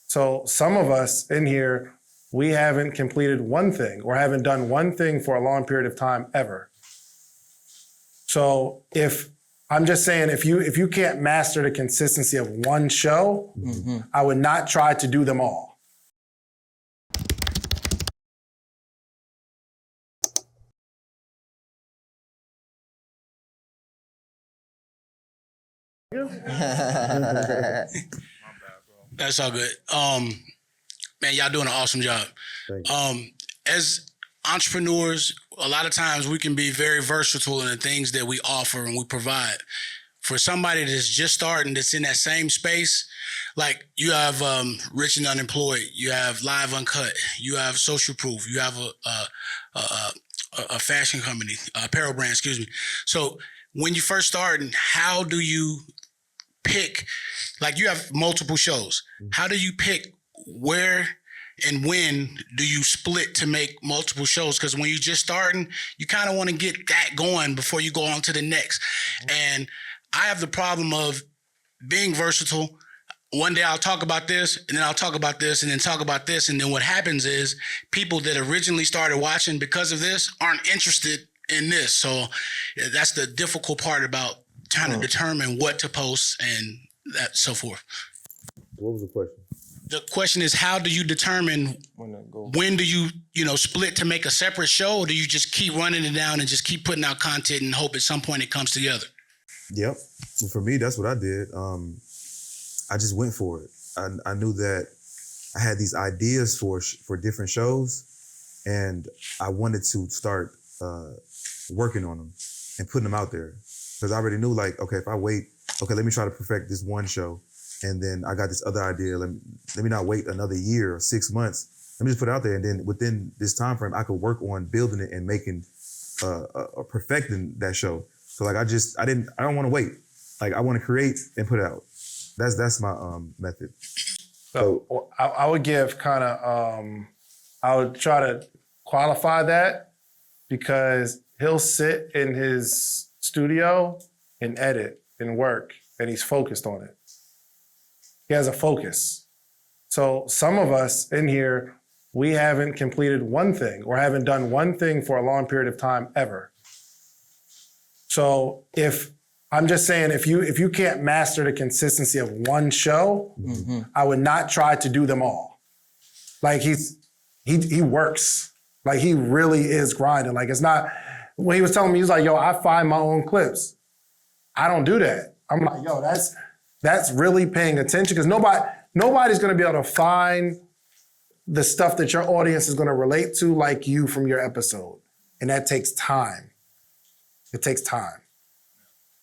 So some of us in here, we haven't completed one thing or haven't done one thing for a long period of time ever. So I'm just saying, if you can't master the consistency of one show, I would not try to do them all. That's all good. Man, y'all doing an awesome job. As entrepreneurs, a lot of times we can be very versatile in the things that we offer and we provide. For somebody that's just starting, that's in that same space, like you have Rich and Unemployed, you have Live Uncut, you have Social Proof, you have a fashion company, apparel brand, excuse me. So when you first starting, how do you pick, like you have multiple shows, how do you pick where and when do you split to make multiple shows? Because when you're just starting, you kind of want to get that going before you go on to the next. And I have the problem of being versatile. One day I'll talk about this, and then I'll talk about this, and then talk about this. And then what happens is people that originally started watching because of this aren't interested in this. So that's the difficult part about trying to determine what to post and that so forth. What was the question? The question is, how do you determine when do you split to make a separate show, or do you just keep running it down and just keep putting out content and hope at some point it comes together? Yep. Well, for me, that's what I did. I just went for it. I knew that I had these ideas for different shows, and I wanted to start working on them and putting them out there. Because I already knew, like, okay, if I wait, okay, let me try to perfect this one show, and then I got this other idea. Let me not wait another year or 6 months. Let me just put it out there, and then within this time frame, I could work on building it and making, perfecting that show. So like I don't want to wait. Like I want to create and put it out. That's my method. So I would give kind of, I would try to qualify that, because he'll sit in his studio and edit and work, and he's focused on it. He has a focus. So some of us in here, we haven't completed one thing or haven't done one thing for a long period of time ever. So I'm just saying, if you can't master the consistency of one show, I would not try to do them all. Like he works. Like he really is grinding. Like it's not, when he was telling me, he's like, yo, I find my own clips. I don't do that. I'm like, yo, that's really paying attention, because nobody's gonna be able to find the stuff that your audience is gonna relate to like you from your episode. And that takes time. It takes time.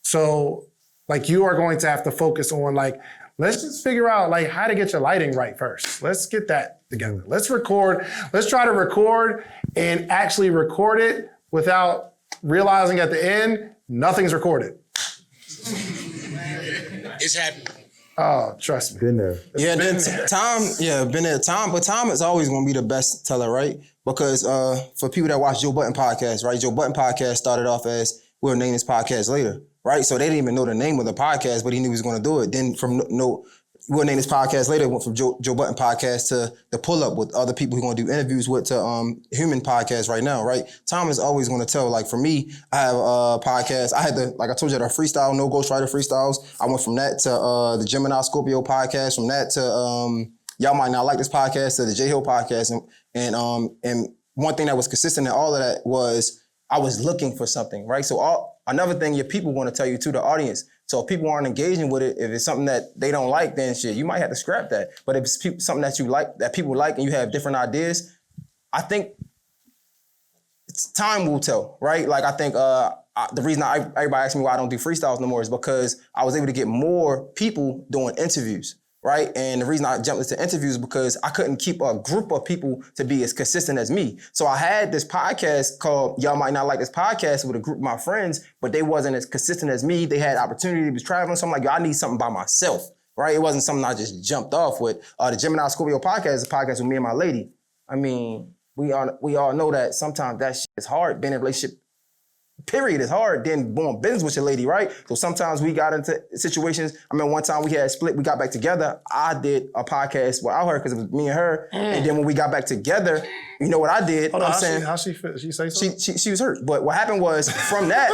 So like you are going to have to focus on like, let's just figure out like how to get your lighting right first. Let's get that together. Let's record. Let's try to record and actually record it without realizing at the end, nothing's recorded. It's happening. Oh, trust me. Been there. Yeah, then been there. But Tom is always gonna be the best teller, right? Because for people that watch Joe Budden podcast, right? Joe Budden podcast started off as, we'll name this podcast later, right? So they didn't even know the name of the podcast, but he knew he was gonna do it. Then from we'll name this podcast later, went from Joe Budden podcast to the Pull Up with other people who are gonna do interviews with, to Human podcast right now, right? Tom is always gonna tell, like for me, I have a podcast. I had like I told you, the freestyle, no Ghostwriter freestyles. I went from that to the Gemini Scorpio podcast, from that to Y'all Might Not Like This podcast, to the J Hill podcast. And one thing that was consistent in all of that was I was looking for something, right? So another thing your people want to tell you to the audience. So if people aren't engaging with it, if it's something that they don't like, then shit, you might have to scrap that. But if it's something that you like, that people like, and you have different ideas, I think time will tell, right? Like I think the reason everybody asks me why I don't do freestyles no more is because I was able to get more people doing interviews, right? And the reason I jumped into interviews is because I couldn't keep a group of people to be as consistent as me. So I had this podcast called Y'all Might Not Like This podcast with a group of my friends, but they wasn't as consistent as me. They had opportunity, they was traveling. So I'm like, yo, I need something by myself, right? It wasn't something I just jumped off with. The Gemini Scorpio podcast is a podcast with me and my lady. I mean, we all know that sometimes that shit is hard, being in a relationship period is hard than doing business with your lady, right? So sometimes we got into situations. I mean, one time we had split, we got back together. I did a podcast without her because it was me and her. And then when we got back together, you know what I did? Hold you know on, what I'm saying? how she say something? She was hurt. But what happened was from that,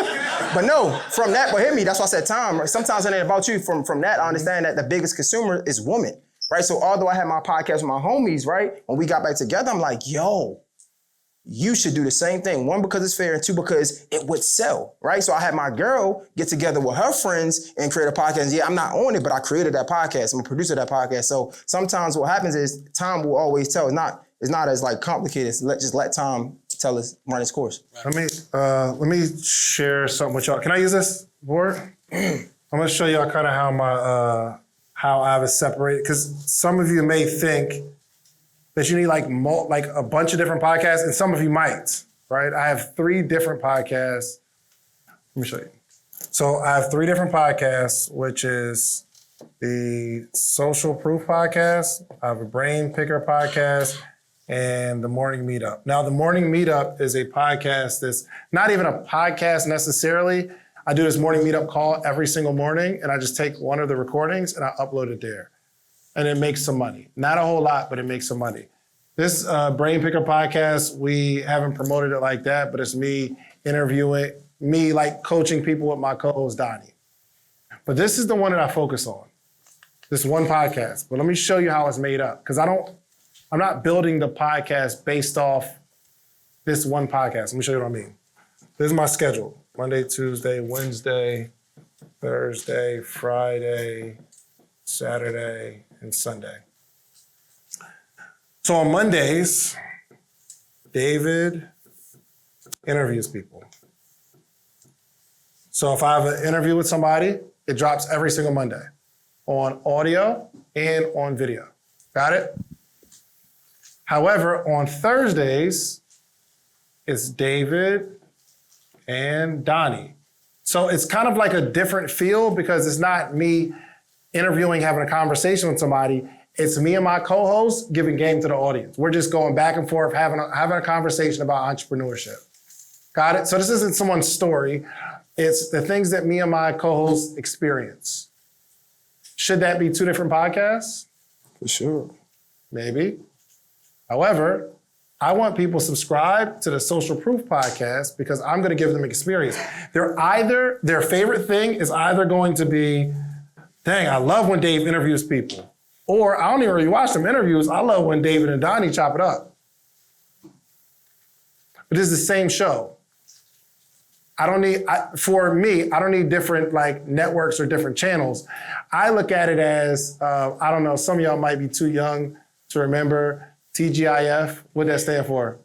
but hear me, that's why I said time. Right? Sometimes it ain't about you. From that, I understand that the biggest consumer is woman, right? So although I had my podcast with my homies, right? When we got back together, I'm like, yo, you should do the same thing. One, because it's fair, and two, because it would sell, right? So I had my girl get together with her friends and create a podcast. Yeah, I'm not on it, but I created that podcast. I'm a producer of that podcast. So sometimes what happens is time will always tell. It's not as like complicated. Just let time tell us, run its course. Let me share something with y'all. Can I use this board? I'm gonna show y'all kind of how I was separated, because some of you may think that you need like a bunch of different podcasts, and some of you might, right? I have 3 different podcasts. Let me show you. So I have 3 different podcasts, which is the Social Proof podcast, I have a Brain Picker podcast, and the Morning Meetup. Now, the Morning Meetup is a podcast that's not even a podcast necessarily. I do this morning meetup call every single morning, and I just take one of the recordings and I upload it there. And it makes some money. Not a whole lot, but it makes some money. This Brain Picker podcast, we haven't promoted it like that, but it's me interviewing, me like coaching people with my co-host Donnie. But this is the one that I focus on, this one podcast. But let me show you how it's made up, because I'm not building the podcast based off this one podcast. Let me show you what I mean. This is my schedule: Monday, Tuesday, Wednesday, Thursday, Friday, Saturday, and Sunday. So on Mondays, David interviews people. So if I have an interview with somebody, it drops every single Monday on audio and on video. Got it? However, on Thursdays, it's David and Donnie. So it's kind of like a different feel, because it's not me interviewing, having a conversation with somebody. It's me and my co-host giving game to the audience. We're just going back and forth, having a conversation about entrepreneurship. Got it? So this isn't someone's story. It's the things that me and my co-host experience. Should that be 2 different podcasts? For sure. Maybe. However, I want people to subscribe to the Social Proof podcast, because I'm going to give them experience. Their favorite thing is either going to be, dang, I love when Dave interviews people. Or I don't even really watch them interviews. I love when David and Donnie chop it up. But it's the same show. For me, I don't need different like networks or different channels. I look at it as, I don't know, some of y'all might be too young to remember TGIF. What does that stand for?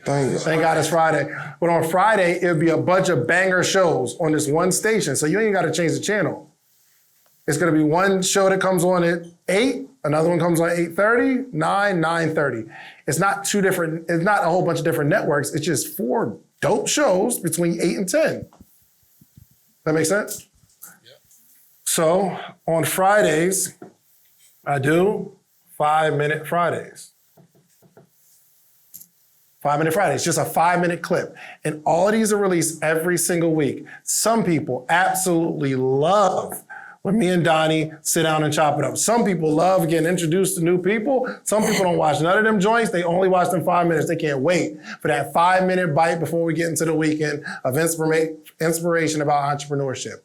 Thank God it's Friday. But on Friday, it would be a bunch of banger shows on this one station. So you ain't got to change the channel. It's going to be one show that comes on at 8, another one comes on at 8:30, 9, 9:30. It's not a whole bunch of different networks. It's just 4 dope shows between 8 and 10. That make sense? Yeah. So on Fridays, I do 5-minute Fridays. 5-minute Fridays, just a 5-minute clip. And all of these are released every single week. Some people absolutely love when me and Donnie sit down and chop it up. Some people love getting introduced to new people. Some people don't watch none of them joints. They only watch them 5 minutes. They can't wait for that 5-minute bite before we get into the weekend of inspiration about entrepreneurship.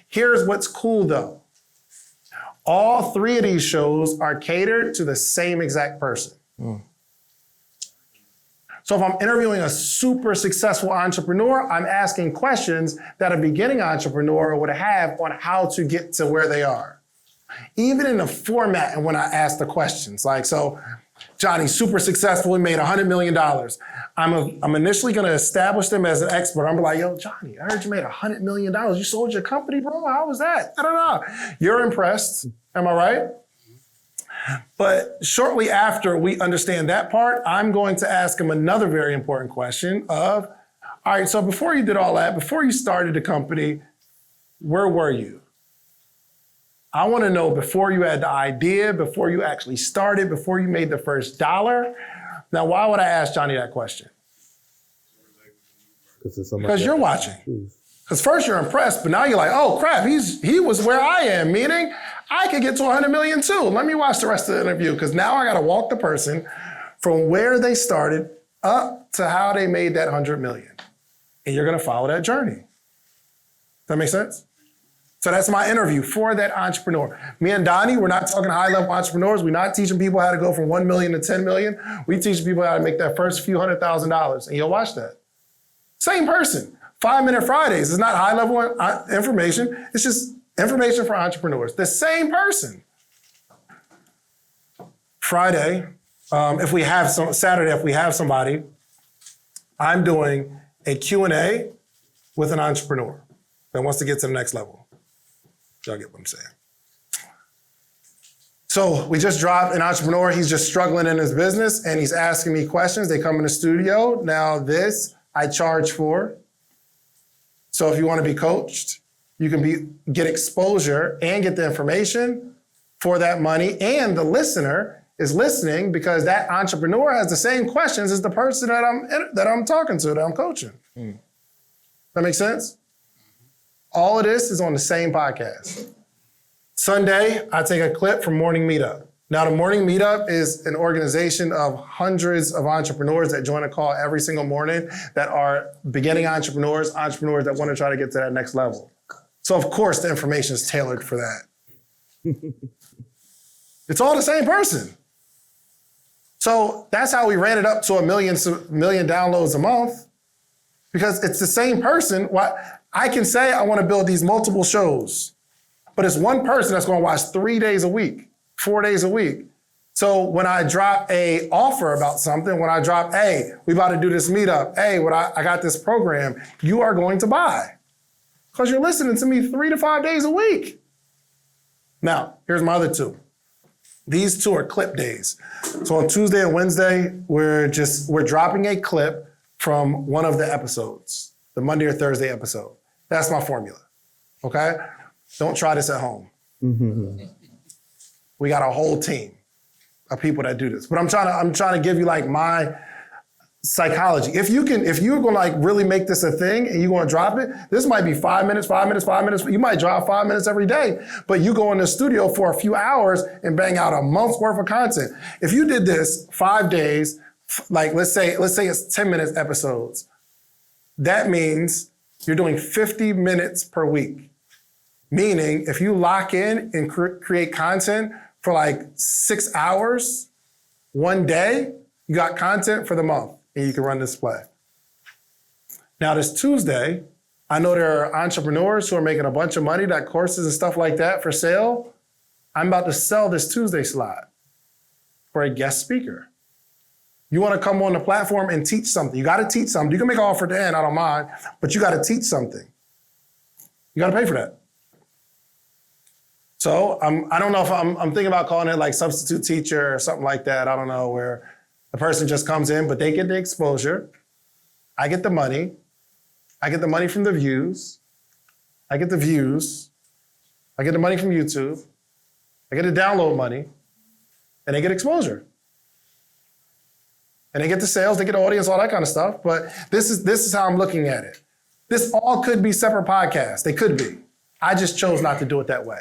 Here's what's cool though. All 3 of these shows are catered to the same exact person. So if I'm interviewing a super successful entrepreneur, I'm asking questions that a beginning entrepreneur would have on how to get to where they are. Even in the format and when I ask the questions, like, so Johnny's super successful, he made $100 million. I'm initially gonna establish them as an expert. I'm like, yo, Johnny, I heard you made $100 million. You sold your company, bro? How was that? I don't know. You're impressed, am I right? But shortly after we understand that part, I'm going to ask him another very important question of, all right, so before you did all that, before you started the company, where were you? I want to know before you had the idea, before you actually started, before you made the first $1. Now, why would I ask Johnny that question? Because you're watching. Because first you're impressed, but now you're like, oh crap, he was where I am, meaning I could get to 100 million too. Let me watch the rest of the interview, because now I gotta walk the person from where they started up to how they made that 100 million. And you're gonna follow that journey. Does that make sense? So that's my interview for that entrepreneur. Me and Donnie, we're not talking high-level entrepreneurs. We're not teaching people how to go from 1 million to 10 million. We teach people how to make that first few $100,000, and you'll watch that. Same person. 5-Minute Fridays is not high-level information. It's just information for entrepreneurs. The same person. Friday, Saturday, if we have somebody, I'm doing a Q&A with an entrepreneur that wants to get to the next level. Y'all get what I'm saying. So we just dropped an entrepreneur. He's just struggling in his business and he's asking me questions. They come in the studio. Now this I charge for. So if you want to be coached, you can get exposure and get the information for that money. And the listener is listening because that entrepreneur has the same questions as the person that I'm talking to, that I'm coaching. That makes sense? All of this is on the same podcast. Sunday, I take a clip from Morning Meetup. Now, the Morning Meetup is an organization of hundreds of entrepreneurs that join a call every single morning that are beginning entrepreneurs that want to try to get to that next level. So, of course, the information is tailored for that. It's all the same person. So that's how we ran it up to a million downloads a month, because it's the same person. I can say I want to build these multiple shows, but it's one person that's going to watch 3 days a week, 4 days a week. So when I drop a offer about something, when I drop, hey, we about to do this meetup, hey, I got this program, you are going to buy because you're listening to me 3 to 5 days a week. Now, here's my other two. These two are clip days. So on Tuesday and Wednesday, we're dropping a clip from one of the episodes, the Monday or Thursday episode. That's my formula, okay? Don't try this at home. We got a whole team of people that do this. But I'm trying to give you like my psychology. If you're gonna like really make this a thing and you're gonna drop it, this might be 5 minutes. You might drop 5 minutes every day, but you go in the studio for a few hours and bang out a month's worth of content. If you did this 5 days, like let's say it's 10 minutes episodes, that means you're doing 50 minutes per week. Meaning if you lock in and create content for like 6 hours, one day, you got content for the month and you can run this play. Now this Tuesday, I know there are entrepreneurs who are making a bunch of money, that courses and stuff like that for sale. I'm about to sell this Tuesday slot for a guest speaker. You want to come on the platform and teach something. You got to teach something. You can make an offer at the end, I don't mind, but you got to teach something. You got to pay for that. So I don't know if I'm thinking about calling it like substitute teacher or something like that. I don't know, where the person just comes in, but they get the exposure. I get the money. I get the money from the views. I get the views. I get the money from YouTube. I get the download money. And they get exposure. And they get the sales, they get the audience, all that kind of stuff. But this is how I'm looking at it. This all could be separate podcasts. They could be. I just chose not to do it that way.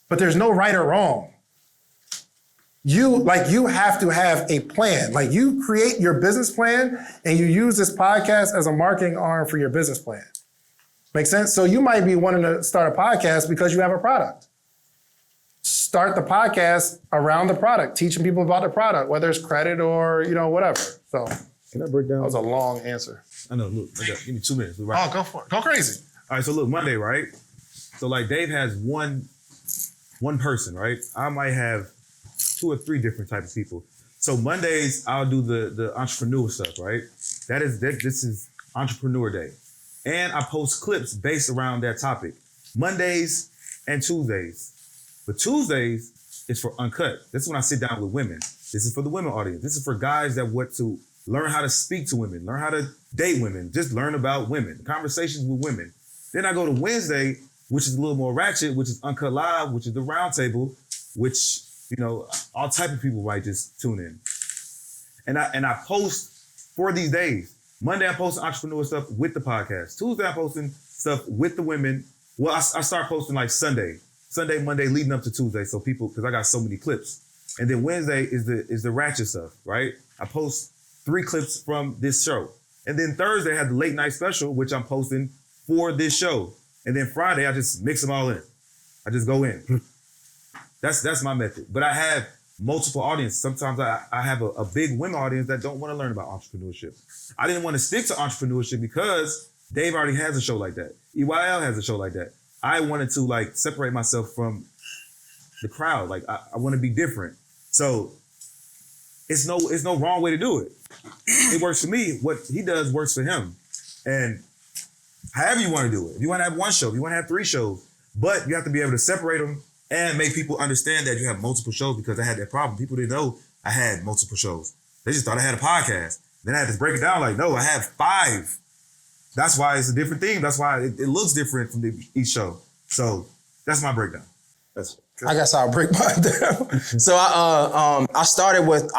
But there's no right or wrong. You have to have a plan. Like you create your business plan and you use this podcast as a marketing arm for your business plan. Make sense? So you might be wanting to start a podcast because you have a product. Start the podcast around the product, teaching people about the product, whether it's credit or, whatever. So Can I break down? that was a long answer. I know, look, give me 2 minutes. Oh, go for it. Go crazy. All right, so look, Monday, right? So like Dave has one person, right? I might have 2 or 3 different types of people. So Mondays, I'll do the entrepreneur stuff, right? This is Entrepreneur Day. And I post clips based around that topic. Mondays and Tuesdays. But Tuesdays is for uncut. This is when I sit down with women. This is for the women audience. This is for guys that want to learn how to speak to women, learn how to date women, just learn about women, conversations with women. Then I go to Wednesday, which is a little more ratchet, which is Uncut Live, which is the round table, which, all type of people might just tune in. And I post for these days. Monday, I'm posting entrepreneur stuff with the podcast. Tuesday, I'm posting stuff with the women. Well, I start posting like Sunday, Monday, leading up to Tuesday, so people, because I got so many clips. And then Wednesday is the ratchet stuff, right? I post 3 clips from this show. And then Thursday, I have the late night special, which I'm posting for this show. And then Friday, I just mix them all in. I just go in. That's my method. But I have multiple audiences. Sometimes I have a big women audience that don't want to learn about entrepreneurship. I didn't want to stick to entrepreneurship because Dave already has a show like that. EYL has a show like that. I wanted to like separate myself from the crowd. Like I want to be different. So it's no wrong way to do it. It works for me. What he does works for him. And however you want to do it. If you want to have 1 show, if you want to have 3 shows, but you have to be able to separate them and make people understand that you have multiple shows, because I had that problem. People didn't know I had multiple shows. They just thought I had a podcast. Then I had to break it down like, no, I have 5. That's why it's a different theme. That's why it looks different from each show. So that's my breakdown. I guess I'll break mine down. So I started with,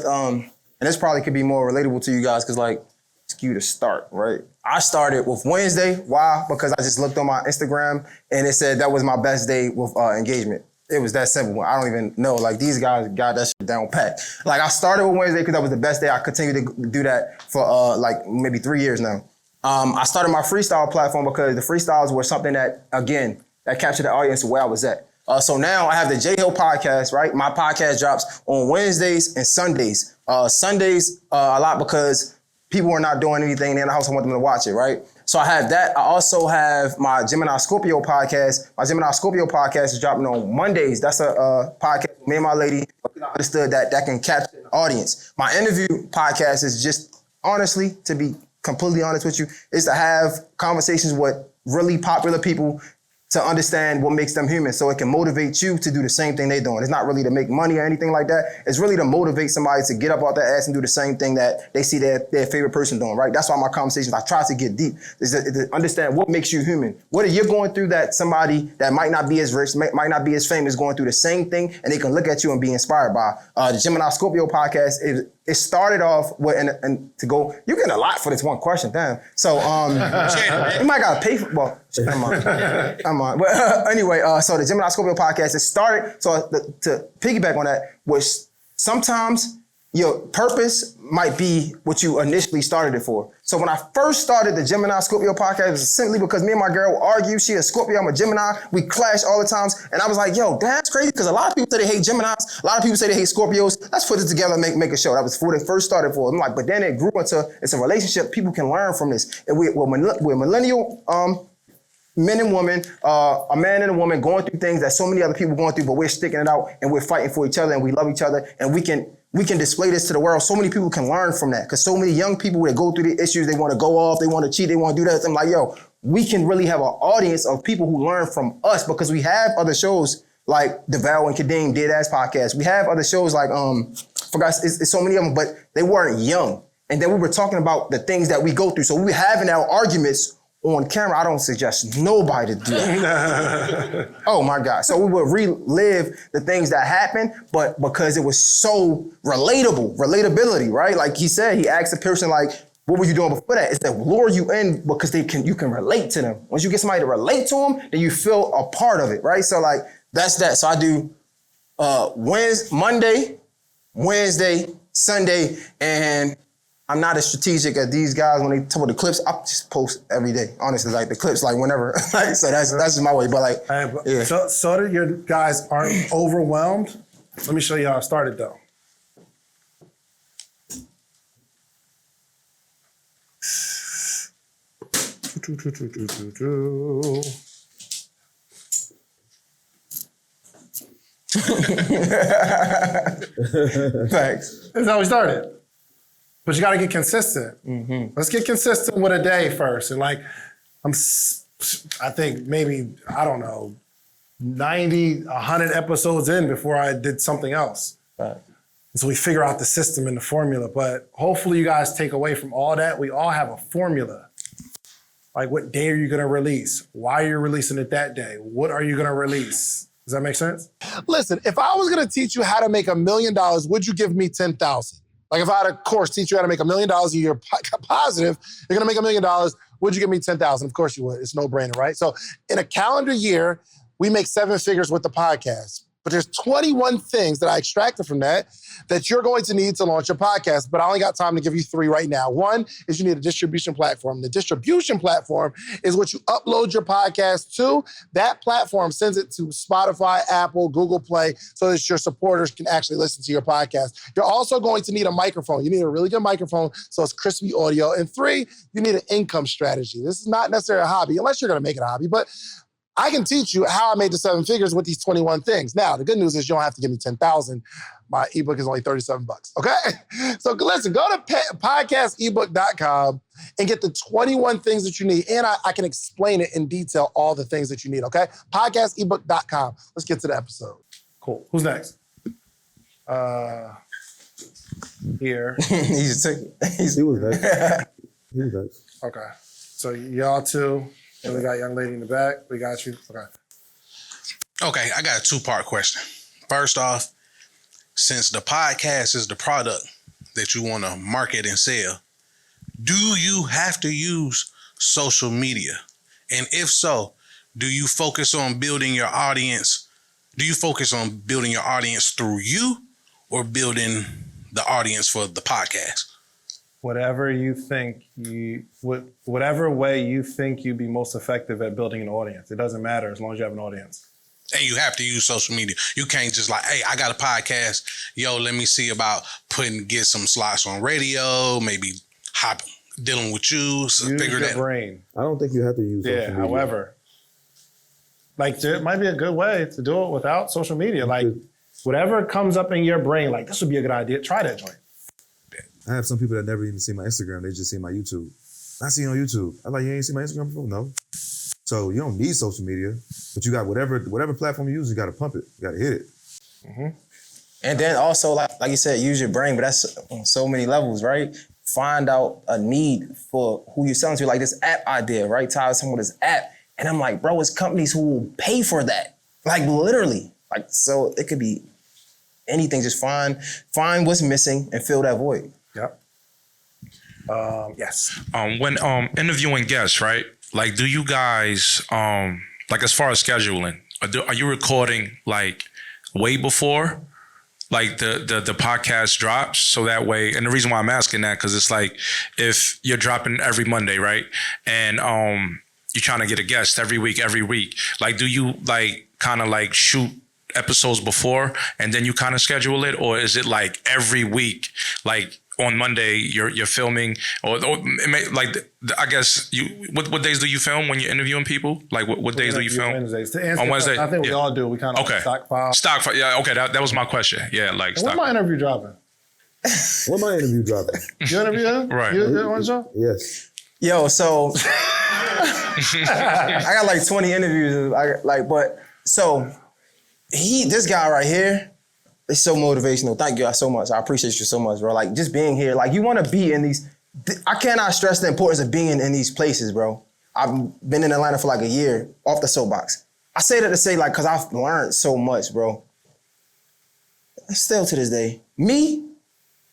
and this probably could be more relatable to you guys because like it's cute to start, right? I started with Wednesday. Why? Because I just looked on my Instagram and it said that was my best day with engagement. It was that simple. I don't even know. Like these guys got that shit down pat. Like I started with Wednesday because that was the best day. I continue to do that for like maybe 3 years now. I started my freestyle platform because the freestyles were something that, again, that captured the audience where I was at. So now I have the J Hill podcast, right? My podcast drops on Wednesdays and Sundays. Sundays a lot because people are not doing anything in the house. I want them to watch it, right? So I have that. I also have my Gemini Scorpio podcast. My Gemini Scorpio podcast is dropping on Mondays. That's a podcast with me and my lady. I understood that can capture the audience. My interview podcast is just, honestly, to be completely honest with you, is to have conversations with really popular people to understand what makes them human so it can motivate you to do the same thing they're doing. It's not really to make money or anything like that. It's really to motivate somebody to get up out their ass and do the same thing that they see their favorite person doing, right? That's why my conversations, I try to get deep, is to understand what makes you human. What are you going through that somebody that might not be as rich, might not be as famous, going through the same thing, and they can look at you and be inspired by. The Gemini Scorpio podcast, it started off with, and to go, you get a lot for this one question, damn. So, you might gotta pay for, well, I'm on. But anyway, so the Gemini Scorpio podcast, it started, so to piggyback on that, was sometimes your purpose might be what you initially started it for. So when I first started the Gemini Scorpio podcast, it was simply because me and my girl argue. She a Scorpio, I'm a Gemini. We clash all the times. And I was like, yo, that's crazy, because a lot of people say they hate Geminis. A lot of people say they hate Scorpios. Let's put it together and make a show. That was before they first started for. I'm like, but then it grew into, it's a relationship. People can learn from this. And we're millennial men and women, a man and a woman going through things that so many other people going through, but we're sticking it out and we're fighting for each other and we love each other, and we can display this to the world. So many people can learn from that, because so many young people that go through the issues, they want to go off, they want to cheat, they want to do that. I'm like, yo, we can really have an audience of people who learn from us, because we have other shows like DeVal and Kadeem Dead Ass Podcast. We have other shows like, forgot, it's so many of them, but they weren't young. And then we were talking about the things that we go through. So we were having our arguments on camera. I don't suggest nobody to do that. Oh my God. So we would relive the things that happened, but because it was so relatability, right? Like he said, he asked the person like, what were you doing before that? It's to lure you in because you can relate to them. Once you get somebody to relate to them, then you feel a part of it, right? So like, that's that. So I do Monday, Wednesday, Sunday, and I'm not as strategic as these guys when they talk about the clips. I just post every day, honestly, like the clips, like whenever. So that's just my way. But like, yeah. So that your guys aren't overwhelmed, let me show you how I started though. Thanks. That's how we started. But you got to get consistent. Mm-hmm. Let's get consistent with a day first. And like, I think maybe, I don't know, 90, 100 episodes in before I did something else. Right. And so we figure out the system and the formula. But hopefully you guys take away from all that, we all have a formula. Like, what day are you going to release? Why are you releasing it that day? What are you going to release? Does that make sense? Listen, if I was going to teach you how to make $1 million, would you give me 10,000? Like if I had a course teach you how to make $1 million a year positive, you're gonna make $1 million. Would you give me 10,000? Of course you would. It's no brainer, right? So in a calendar year, we make 7 figures with the podcast. But there's 21 things that I extracted from that you're going to need to launch your podcast. But I only got time to give you 3 right now. One is you need a distribution platform. The distribution platform is what you upload your podcast to. That platform sends it to Spotify, Apple, Google Play, so that your supporters can actually listen to your podcast. You're also going to need a microphone. You need a really good microphone so it's crispy audio. And 3, you need an income strategy. This is not necessarily a hobby, unless you're going to make it a hobby. But I can teach you how I made the 7 figures with these 21 things. Now, the good news is you don't have to give me 10,000. My ebook is only $37, okay? So listen, go to podcastebook.com and get the 21 things that you need. And I can explain it in detail, all the things that you need, okay? Podcastebook.com. Let's get to the episode. Cool. Who's next? Here. He was next. He was next. Okay. So y'all two. And we got a young lady in the back. We got you. Okay, I got a 2-part question. First off, since the podcast is the product that you want to market and sell, do you have to use social media? And if so, do you focus on building your audience? Do you focus on building your audience through you or building the audience for the podcast? Whatever you think whatever way you think you'd be most effective at building an audience. It doesn't matter as long as you have an audience. And you have to use social media. You can't just like, hey, I got a podcast. Yo, let me see about get some slots on radio, maybe dealing with you. So use figure your that brain. I don't think you have to use social media. However, like it might be a good way to do it without social media. Like whatever comes up in your brain, like this would be a good idea. Try that joint. I have some people that never even see my Instagram. They just see my YouTube. I see you on YouTube. I'm like, you ain't seen my Instagram before? No. So you don't need social media, but you got whatever platform you use, you got to pump it. You got to hit it. Mm-hmm. And then also, like you said, use your brain, but that's on so many levels, right? Find out a need for who you're selling to. Like this app idea, right? Tyler, someone with this app. And I'm like, bro, it's companies who will pay for that. Like literally. Like, so it could be anything. Just find what's missing and fill that void. Yep. Yes. When interviewing guests, right? Like, do you guys like as far as scheduling, are you recording like way before like the podcast drops? So that way, and the reason why I'm asking that because it's like if you're dropping every Monday, right? And you're trying to get a guest every week. Like, do you like kind of like shoot episodes before and then you kind of schedule it, or is it like every week, like? On Monday, you're filming, or I guess you. What days do you film when you're interviewing people? Like what days do you film? Wednesdays. To answer on Wednesday, I think we all do. We kind of stockpile. Stockpile. Yeah. Okay. That was my question. Yeah. Like. When's my interview dropping? When my interview dropping? You interview him? Right. You on the show? Yes. Yo, so I got like 20 interviews. This guy right here. It's so motivational. Thank you so much. I appreciate you so much, bro. Like just being here. Like you want to be in these. I cannot stress the importance of being in these places, bro. I've been in Atlanta for like a year off the soapbox. I say that to say like, cause I've learned so much, bro. Still to this day,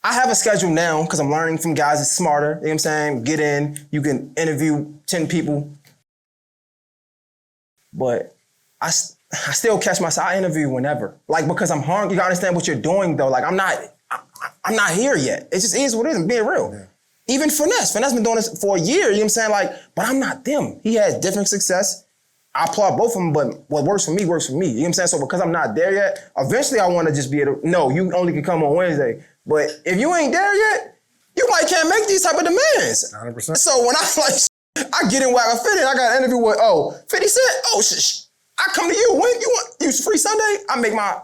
I have a schedule now because I'm learning from guys that's smarter. You know what I'm saying? Get in, you can interview 10 people. But I still catch myself. I interview whenever, like because I'm hungry. You gotta understand what you're doing though. Like I'm not here yet. It just is what it is. I'm being real. Yeah. Even Finesse been doing this for a year. You know what I'm saying? Like, but I'm not them. He has different success. I applaud both of them, but what works for me works for me. You know what I'm saying? So because I'm not there yet, eventually I want to just be able to. No, you only can come on Wednesday. But if you ain't there yet, you might can't make these type of demands. 100%. So when I get in where I fit in, I got an interview with 50 Cent. I come to you. When you want you free Sunday, I make my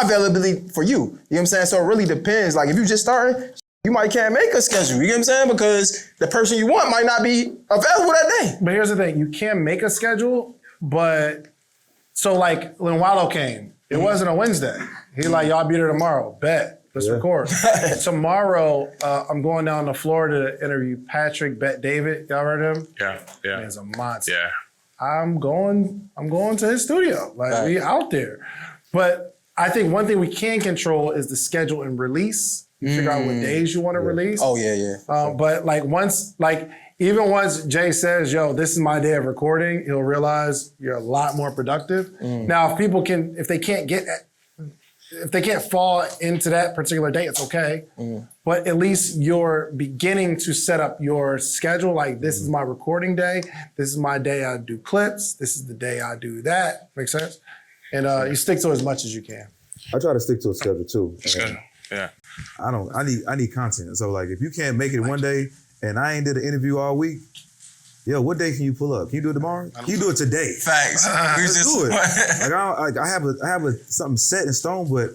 availability for you. You know what I'm saying? So it really depends. Like if you just starting, you might can't make a schedule. You know what I'm saying? Because the person you want might not be available that day. But here's the thing: you can make a schedule, but so like when Wallow came, it wasn't a Wednesday. He like y'all be there tomorrow. Bet. Let's record. Tomorrow, I'm going down to Florida to interview Patrick Bet David. Y'all heard him? Yeah. He's a monster. Yeah. I'm going to his studio. Like we out there. But I think one thing we can control is the schedule and release. You figure out what days you want to release. Oh yeah. But like even once Jay says, "Yo, this is my day of recording," he'll realize you're a lot more productive. Now, if they can't fall into that particular day, it's okay. But at least you're beginning to set up your schedule. Like, this is my recording day. This is my day I do clips. This is the day I do that. Make sense? And you stick to as much as you can. I try to stick to a schedule too. Yeah. I need content. So like, if you can't make it one day and I ain't did an interview all week, yo, what day can you pull up? Can you do it tomorrow? Can you do it today? Facts. Let's do it. Like I have something set in stone, but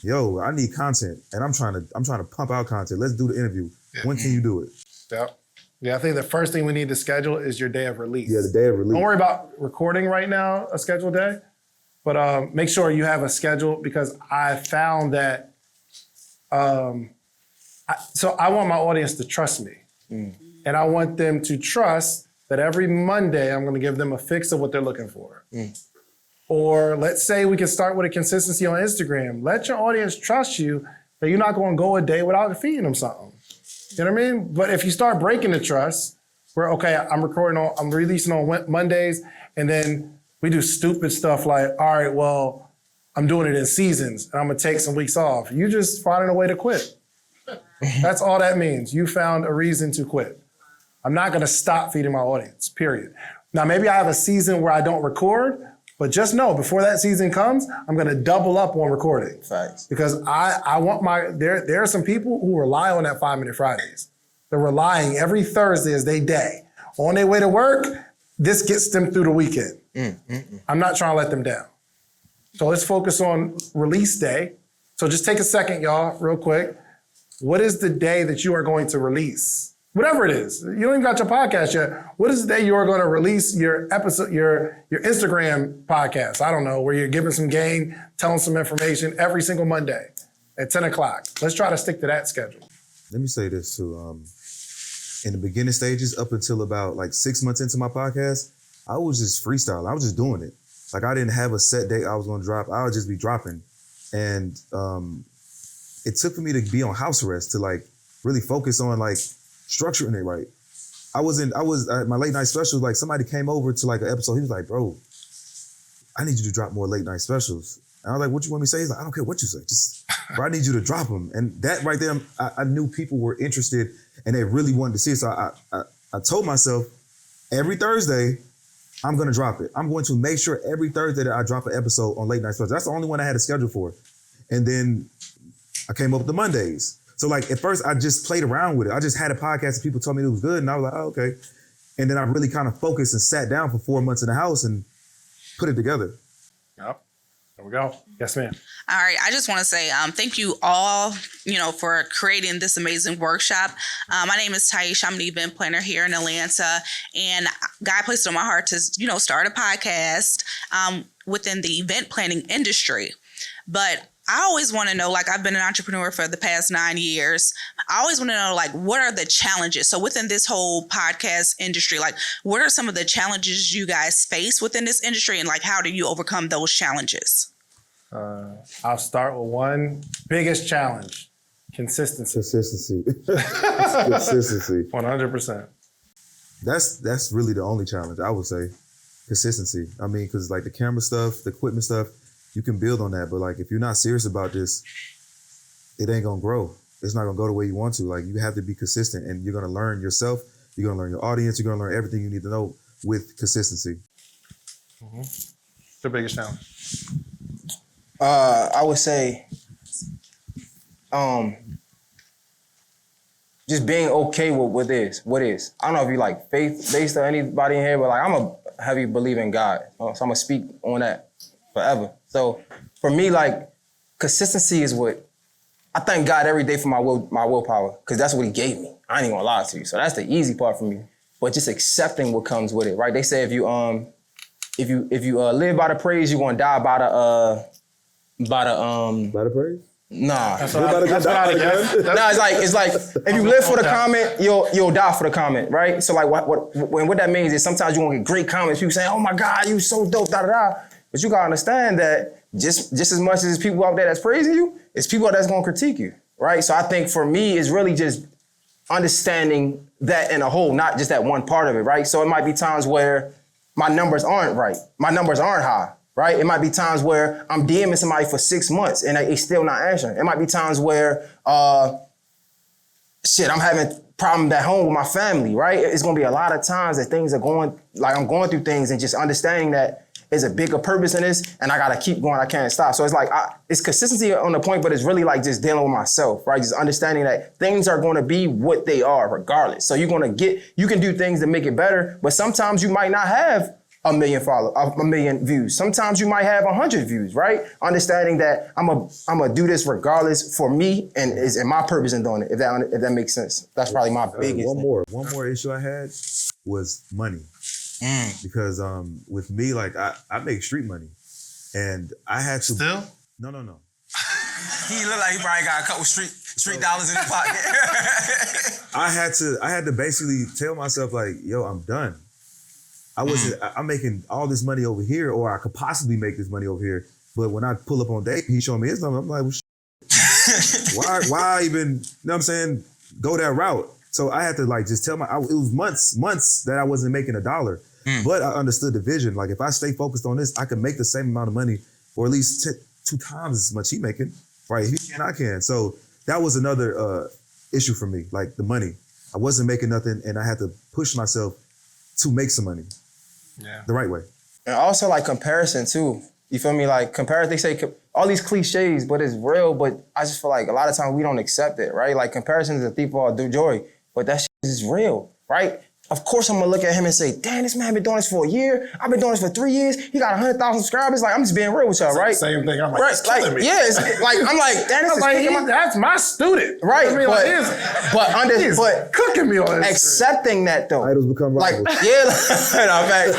yo, I need content, and I'm trying to pump out content. Let's do the interview. When can you do it? Yep. Yeah, I think the first thing we need to schedule is your day of release. Yeah, the day of release. Don't worry about recording right now, a scheduled day, but make sure you have a schedule, because I found that. So I want my audience to trust me, and I want them to trust that every Monday I'm going to give them a fix of what they're looking for. Or let's say we can start with a consistency on Instagram. Let your audience trust you that you're not going to go a day without feeding them something. You know what I mean? But if you start breaking the trust, where, okay, I'm releasing on Mondays, and then we do stupid stuff like, all right, well, I'm doing it in seasons, and I'm going to take some weeks off. You just finding a way to quit. That's all that means. You found a reason to quit. I'm not going to stop feeding my audience, period. Now, maybe I have a season where I don't record, but just know, before that season comes, I'm going to double up on recording. Facts. Because I want there are some people who rely on that 5-Minute Fridays. They're relying every Thursday as their day. On their way to work, this gets them through the weekend. I'm not trying to let them down. So let's focus on release day. So just take a second, y'all, real quick. What is the day that you are going to release? Whatever it is. You don't even got your podcast yet. What is the day you are going to release your episode, your Instagram podcast? I don't know, where you're giving some game, telling some information every single Monday at 10 o'clock. Let's try to stick to that schedule. Let me say this too. In the beginning stages, up until about like 6 months into my podcast, I was just freestyling. I was just doing it. Like, I didn't have a set date I was going to drop. I would just be dropping. And it took for me to be on house arrest to like really focus on like structuring it right. I was my late night specials, like somebody came over to like an episode. He was like, bro, I need you to drop more late night specials. And I was like, what you want me to say? He's like, I don't care what you say. Just, bro, I need you to drop them. And that right there, I knew people were interested and they really wanted to see it. So I told myself, every Thursday, I'm going to drop it. I'm going to make sure every Thursday that I drop an episode on late night specials. That's the only one I had a schedule for. And then I came up with the Mondays. So like at first I just played around with it. I just had a podcast and people told me it was good and I was like, oh, okay. And then I really kind of focused and sat down for 4 months in the house and put it together. Yep. There we go. Yes, ma'am. All right. I just want to say thank you all, for creating this amazing workshop. My name is Taisha. I'm an event planner here in Atlanta. And God placed it on my heart to, start a podcast within the event planning industry. But I always want to know, like, I've been an entrepreneur for the past 9 years. I always want to know, like, what are the challenges? So within this whole podcast industry, like, what are some of the challenges you guys face within this industry? And like, how do you overcome those challenges? I'll start with one biggest challenge: consistency. Consistency. Consistency. 100%. That's really the only challenge, I would say. Consistency. I mean, because like the camera stuff, the equipment stuff, you can build on that. But like, if you're not serious about this, it ain't gonna grow. It's not gonna go the way you want to. Like, you have to be consistent and you're gonna learn yourself. You're gonna learn your audience. You're gonna learn everything you need to know with consistency. It's the biggest challenge. I would say, just being okay with what is. I don't know if you like faith-based or anybody in here, but like, I'm a heavy believer in God. So I'm gonna speak on that forever. So for me, like, consistency is what I thank God every day for my willpower, because that's what He gave me. I ain't even gonna lie to you. So that's the easy part for me. But just accepting what comes with it, right? They say if you live by the praise, you're gonna die by the By the praise? Nah. That's what I guess. It's like if you live for the comment, you'll die for the comment, right? So like what that means is sometimes you won't get great comments. People say, "Oh my God, you so dope," da da da. But you gotta understand that just as much as people out there that's praising you, it's people that's gonna critique you, right? So I think for me, it's really just understanding that in a whole, not just that one part of it, right? So it might be times where my numbers aren't right. My numbers aren't high, right? It might be times where I'm DMing somebody for 6 months and they still not answering. It might be times where, I'm having problems at home with my family, right? It's gonna be a lot of times that things are going, like I'm going through things and just understanding that there's a bigger purpose in this and I gotta keep going, I can't stop. So it's like, it's consistency on the point, but it's really like just dealing with myself, right? Just understanding that things are gonna be what they are regardless. So you can do things to make it better, but sometimes you might not have a million views. Sometimes you might have 100 views, right? Understanding that I'm gonna do this regardless for me and my purpose in doing it, if that makes sense. That's probably my biggest One thing. more issue I had was money. Because with me, like I make street money, and I had to Still? No. He look like he probably got a couple street dollars in his pocket. I had to basically tell myself like, yo, I'm done. I'm making all this money over here, or I could possibly make this money over here. But when I pull up on Dave, he's showing me his number. I'm like, well, why even, you know what I'm saying, go that route? So I had to like just tell it was months that I wasn't making $1. But I understood the vision. Like if I stay focused on this, I can make the same amount of money, or at least 2 times as much he making. Right? If he can, I can. So that was another issue for me, like the money. I wasn't making nothing, and I had to push myself to make some money. Yeah. The right way. And also like comparison too. You feel me? Like comparison, they say all these cliches, but it's real. But I just feel like a lot of times we don't accept it, right? Like comparison is a thief of all joy, but that shit is real, right? Of course I'm gonna look at him and say, damn, this man been doing this for a year. I've been doing this for 3 years. He got 100,000 subscribers. Like, I'm just being real with y'all, right? Same thing. I'm like, Right, it's killing me. yeah, it's like, I'm like, damn, this is Like, that's my student. right, I mean, but cooking me on this. Accepting that though. Idols become Like, rivals. yeah, no, facts.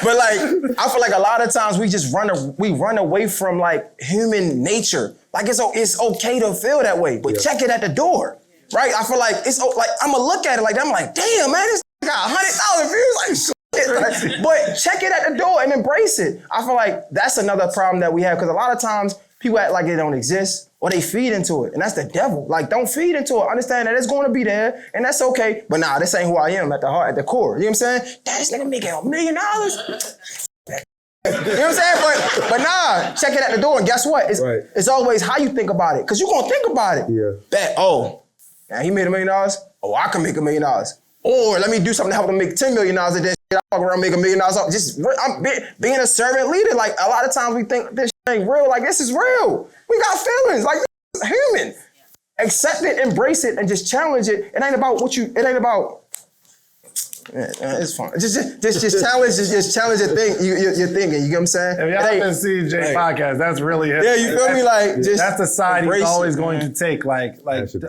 But like, I feel like a lot of times we run away from like human nature. Like it's okay to feel that way, but check it at the door, right? I feel like I'm gonna look at it like that. I'm like, damn, man, this got 100,000 views, like shit. But check it at the door and embrace it. I feel like that's another problem that we have, because a lot of times people act like it don't exist, or they feed into it, and that's the devil. Like, don't feed into it. Understand that it's going to be there, and that's okay. But nah, this ain't who I am at the heart, at the core. You know what I'm saying? Damn, this nigga making $1 million. You know what I'm saying? But nah, check it at the door, and guess what? It's always how you think about it, because you're gonna think about it. Yeah. Now he made $1 million. Oh, I can make $1 million. Or let me do something to help him make $10 million, and then I walk around and make $1 million. I'm being a servant leader. Like, a lot of times we think this shit ain't real. Like, this is real. We got feelings. Like, this is human. Accept it, embrace it, and just challenge it. It ain't about it ain't about. It's fun. Just challenge the thing you're thinking. You get what I'm saying? If y'all haven't seen Jay podcast, that's really it. Yeah, you feel me? Like, just that's the side he's always it, going to take. Like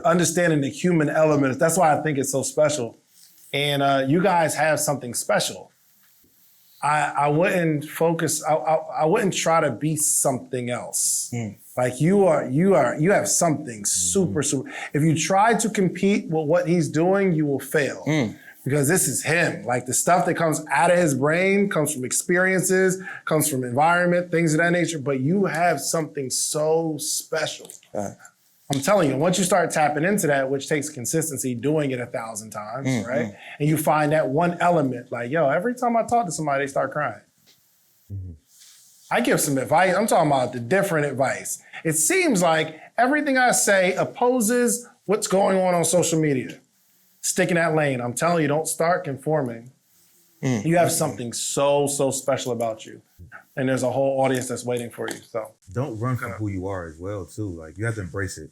understanding the human element. That's why I think it's so special. And you guys have something special. I wouldn't focus. I wouldn't try to be something else. Like you have something super. If you try to compete with what he's doing, you will fail. Because this is him. Like, the stuff that comes out of his brain comes from experiences, comes from environment, things of that nature. But you have something so special. I'm telling you, once you start tapping into that, which takes consistency, doing it 1,000 times, right? And you find that one element, like, yo, every time I talk to somebody, they start crying. I give some advice. I'm talking about the different advice. It seems like everything I say opposes what's going on social media. Stick in that lane. I'm telling you, don't start conforming. You have something so special about you. And there's a whole audience that's waiting for you. So don't run from who you are as well, too. Like, you have to embrace it.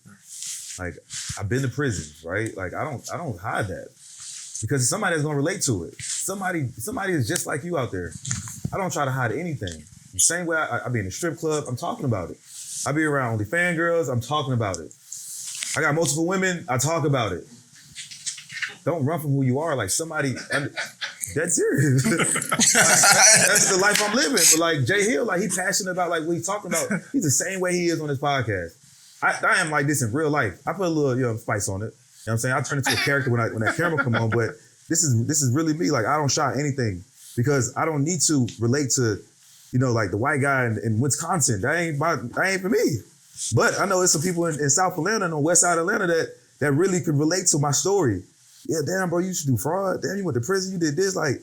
Like, I've been to prison, right? Like, I don't hide that. Because somebody that's gonna relate to it. Somebody is just like you out there. I don't try to hide anything. The same way I be in a strip club, I'm talking about it. I be around OnlyFans girls, I'm talking about it. I got multiple women, I talk about it. Don't run from who you are. Like, somebody, that's serious. That's the life I'm living. But like Jay Hill, like, he's passionate about like what he's talking about. He's the same way he is on his podcast. I am like this in real life. I put a little spice on it. You know what I'm saying? I turn into a character when that camera come on, but this is really me. Like, I don't shy anything because I don't need to relate to like the white guy in Wisconsin. That ain't for me. But I know there's some people in South Atlanta and on West Side Atlanta that really could relate to my story. Yeah, damn, bro, you used to do fraud. Damn, you went to prison. You did this, like,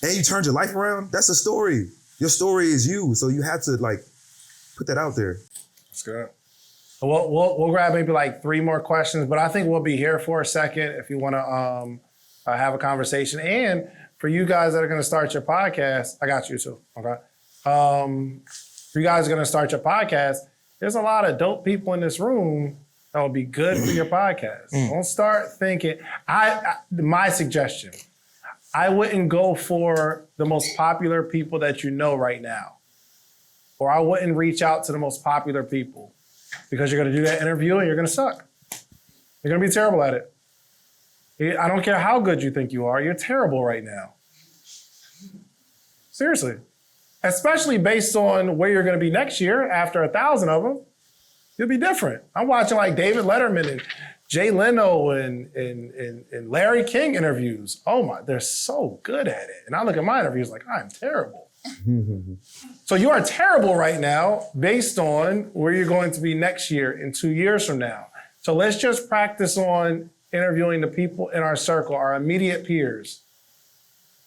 and you turned your life around. That's a story. Your story is you, so you have to like put that out there. That's good. We'll grab maybe like 3 more questions, but I think we'll be here for a second if you want to have a conversation. And for you guys that are going to start your podcast, I got you too. Okay. For you guys are going to start your podcast, there's a lot of dope people in this room that will be good for your podcast. Don't start thinking. My suggestion, I wouldn't go for the most popular people that you know right now, or I wouldn't reach out to the most popular people. Because you're going to do that interview and you're going to suck. You're going to be terrible at it. I don't care how good you think you are. You're terrible right now. Seriously. Especially based on where you're going to be next year after 1,000 of them. You'll be different. I'm watching like David Letterman and Jay Leno and Larry King interviews. Oh my, they're so good at it. And I look at my interviews like, I'm terrible. So you are terrible right now based on where you're going to be next year and 2 years from now. So let's just practice on interviewing the people in our circle, our immediate peers.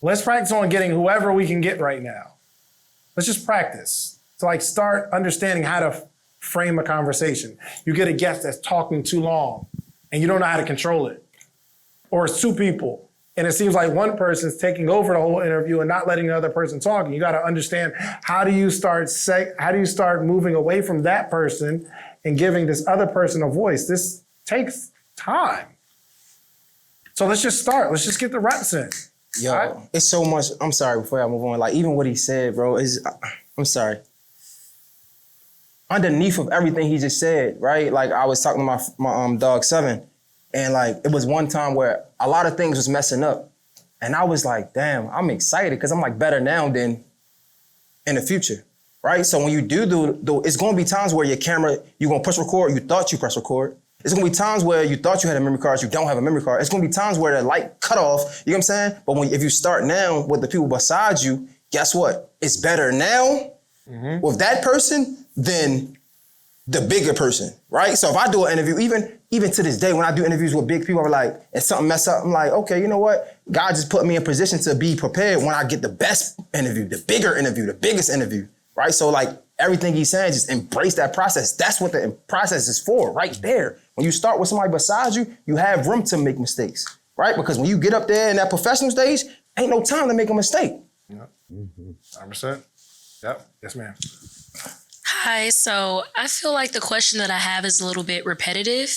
Let's practice on getting whoever we can get right now. Let's just practice to like start understanding how to frame a conversation. You get a guest that's talking too long and you don't know how to control it. Or it's 2 people. And it seems like one person's taking over the whole interview and not letting the other person talk. And you got to understand, how do you start moving away from that person and giving this other person a voice? This takes time. So let's just start. Let's just get the reps in. Yo, right? It's so much. I'm sorry, before I move on. Like, even what he said, bro, I'm sorry. Underneath of everything he just said, right? Like, I was talking to my dog 7. And like, it was one time where a lot of things was messing up. And I was like, damn, I'm excited because I'm like better now than in the future, right? So when you do it's gonna be times where your camera, you're gonna push record, you thought you press record. It's gonna be times where you thought you had a memory card, you don't have a memory card. It's gonna be times where the light cut off, you know what I'm saying? But if you start now with the people beside you, guess what? It's better now with that person than the bigger person, right? So if I do an interview, even to this day, when I do interviews with big people, I'm like, and something mess up, I'm like, okay, you know what? God just put me in position to be prepared when I get the best interview, the bigger interview, the biggest interview, right? So like everything he's saying, just embrace that process. That's what the process is for, right there. When you start with somebody beside you, you have room to make mistakes, right? Because when you get up there in that professional stage, ain't no time to make a mistake. Yep. 100%. Yep. Yes, ma'am. Hi, so I feel like the question that I have is a little bit repetitive.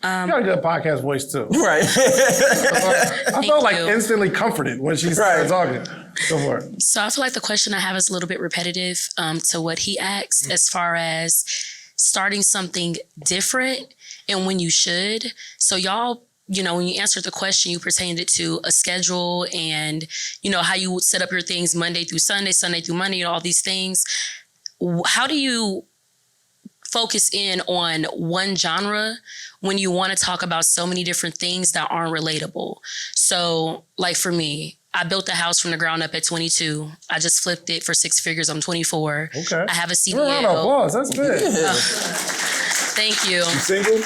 You got a good podcast voice too. Right. I felt like instantly comforted when she started talking. Go for it. So I feel like the question I have is a little bit repetitive to what he asked as far as starting something different and when you should. So y'all, you know, when you answered the question, you pertained it to a schedule and, you know, how you would set up your things Monday through Sunday, Sunday through Monday, and all these things. How do you focus in on one genre when you want to talk about so many different things that aren't relatable? So like for me, I built a house from the ground up at 22. I just flipped it for 6 figures. I'm 24. Okay. I have a CDL. Round of applause. That's good. Thank you. You single?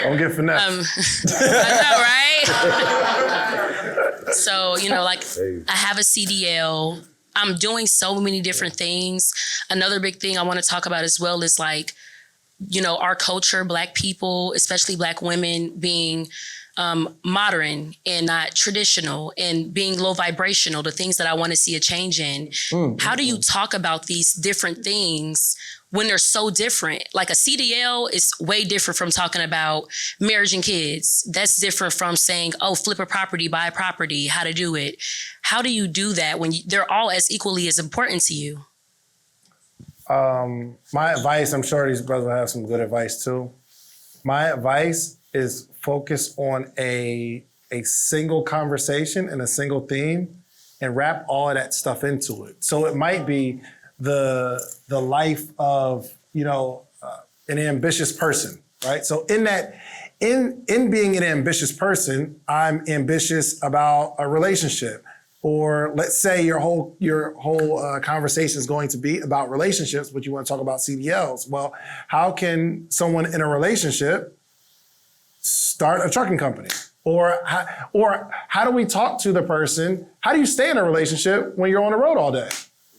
Don't get finesse. I know, right? So, you know, like I have a CDL. I'm doing so many different things. Another big thing I want to talk about as well is like, you know, our culture, Black people, especially Black women, being modern and not traditional and being low vibrational, the things that I want to see a change in. How do you talk about these different things when they're so different? Like a CDL is way different from talking about marriage and kids. That's different from saying, oh, flip a property, buy a property, how to do it. How do you do that when they're all as equally as important to you? My advice, I'm sure these brothers will have some good advice too. My advice is focus on a single conversation and a single theme and wrap all of that stuff into it. So it might be the life of, you know, an ambitious person, right? So in being an ambitious person, I'm ambitious about a relationship. Or let's say your whole conversation is going to be about relationships, but you want to talk about CDLs. Well, how can someone in a relationship start a trucking company? Or how do we talk to the person? How do you stay in a relationship when you're on the road all day?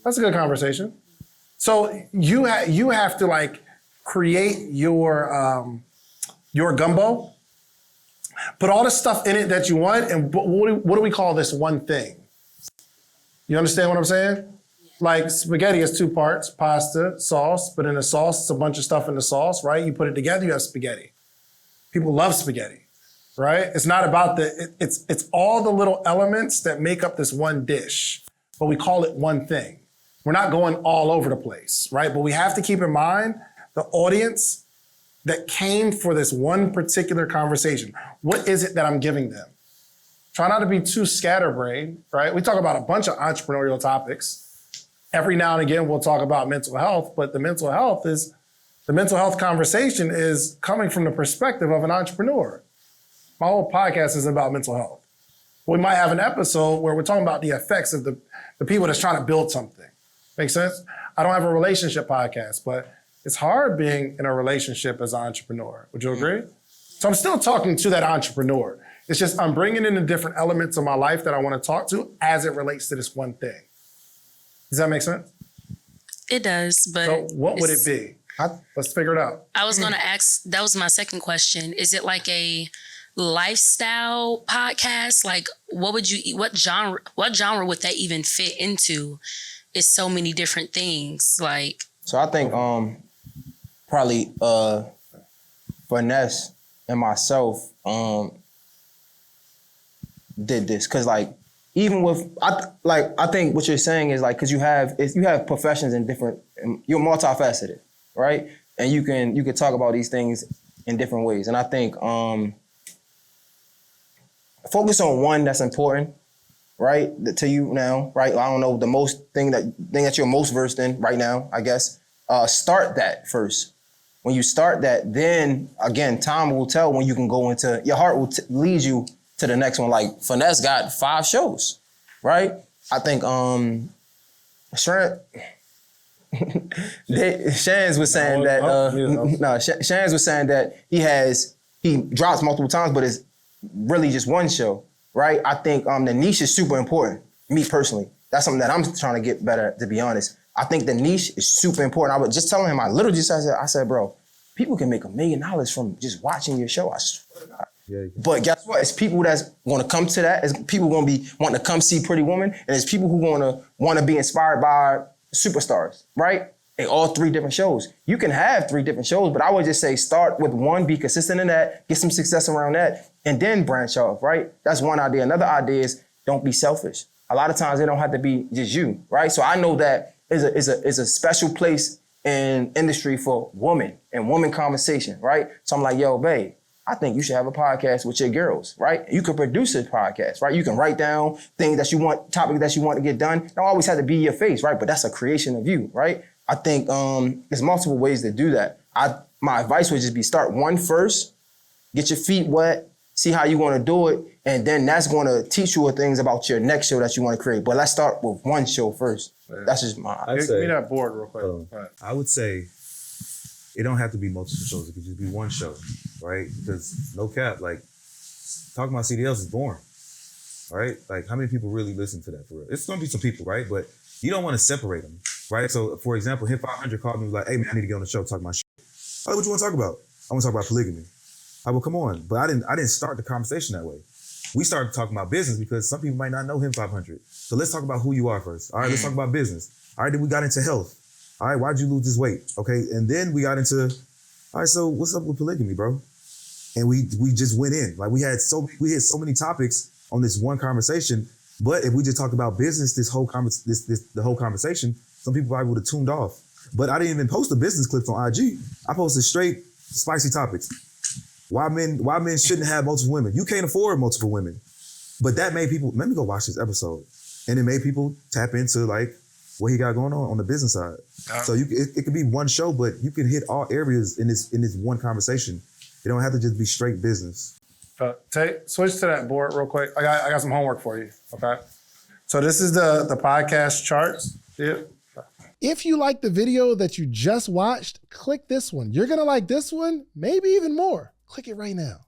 That's a good conversation. So you have to like create your gumbo, put all the stuff in it that you want, and what do we call this one thing? You understand what I'm saying? Like spaghetti is 2 parts, pasta, sauce, but in the sauce, it's a bunch of stuff in the sauce, right? You put it together, you have spaghetti. People love spaghetti, right? It's not about it's all the little elements that make up this one dish, but we call it one thing. We're not going all over the place, right? But we have to keep in mind the audience that came for this one particular conversation. What is it that I'm giving them? Try not to be too scatterbrained, right? We talk about a bunch of entrepreneurial topics. Every now and again, we'll talk about mental health, but the mental health conversation is coming from the perspective of an entrepreneur. My whole podcast is about mental health. We might have an episode where we're talking about the effects of the people that's trying to build something. Make sense? I don't have a relationship podcast, but it's hard being in a relationship as an entrepreneur. Would you agree? So I'm still talking to that entrepreneur. It's just I'm bringing in the different elements of my life that I want to talk to as it relates to this one thing. Does that make sense? It does, but So what would it be? Let's figure it out. I was gonna ask, that was my second question. Is it like a lifestyle podcast? Like what genre would that even fit into? It's so many different things. Like, So I think probably Finesse and myself did this because like even with I think what you're saying is like because you have professions in different, you're multifaceted, right? And you can talk about these things in different ways. And I think focus on one that's important, right? To you now, right? I don't know the thing that you're most versed in right now, I guess. Start that first. When you start that, then again, time will tell when you can go into, your heart will lead you to the next one. Like Finesse got 5 shows, right? I think Shans was saying that Shans was saying that he drops multiple times, but it's really just one show, right? I think the niche is super important. Me personally, that's something that I'm trying to get better at, to be honest. I think the niche is super important. I was just telling him, I said, bro, people can make $1 million from just watching your show. I swear to God. Yeah. But guess what? It's people that's going to come to that. It's people going to be wanting to come see Pretty Woman, and it's people who want to be inspired by superstars, right? In all 3 different shows. You can have 3 different shows, but I would just say start with one, be consistent in that, get some success around that, and then branch off, right? That's one idea. Another idea is don't be selfish. A lot of times it don't have to be just you, right? So I know that is a special place in industry for women and woman conversation, right? So I'm like, yo, babe, I think you should have a podcast with your girls, right? You can produce a podcast, right? You can write down things that you want, topics that you want to get done. It don't always have to be your face, right? But that's a creation of you, right? I think there's multiple ways to do that. My advice would just be start one first, get your feet wet, see how you want to do it, and then that's going to teach you things about your next show that you want to create. But let's start with one show first. Yeah. That's just my... Give me that board real quick. I would say it don't have to be multiple shows. It could just be one show, right? Because no cap, like talking about CDLs is boring, right? Like how many people really listen to that for real? It's going to be some people, right? But you don't want to separate them, right? So for example, Hit 500 called me like, hey man, I need to get on the show, talk my shit. Oh, what you want to talk about? I want to talk about polygamy. I will come on, but I didn't start the conversation that way. We started talking about business because some people might not know Him 500. So let's talk about who you are first. All right, let's talk about business. All right, then we got into health. All right, why'd you lose this weight? Okay, and then we got into, all right, so what's up with polygamy, bro? And we just went in. Like we hit so many topics on this one conversation. But if we just talked about business, the whole conversation, some people probably would have tuned off. But I didn't even post the business clips on IG. I posted straight spicy topics. Why men shouldn't have multiple women. You can't afford multiple women. But that made people, let me go watch this episode. And it made people tap into like what he got going on the business side. So it could be one show, but you can hit all areas in this one conversation. It don't have to just be straight business. Switch to that board real quick. I got some homework for you, okay? So this is the podcast charts. Yeah. If you like the video that you just watched, click this one. You're gonna like this one, maybe even more. Click it right now.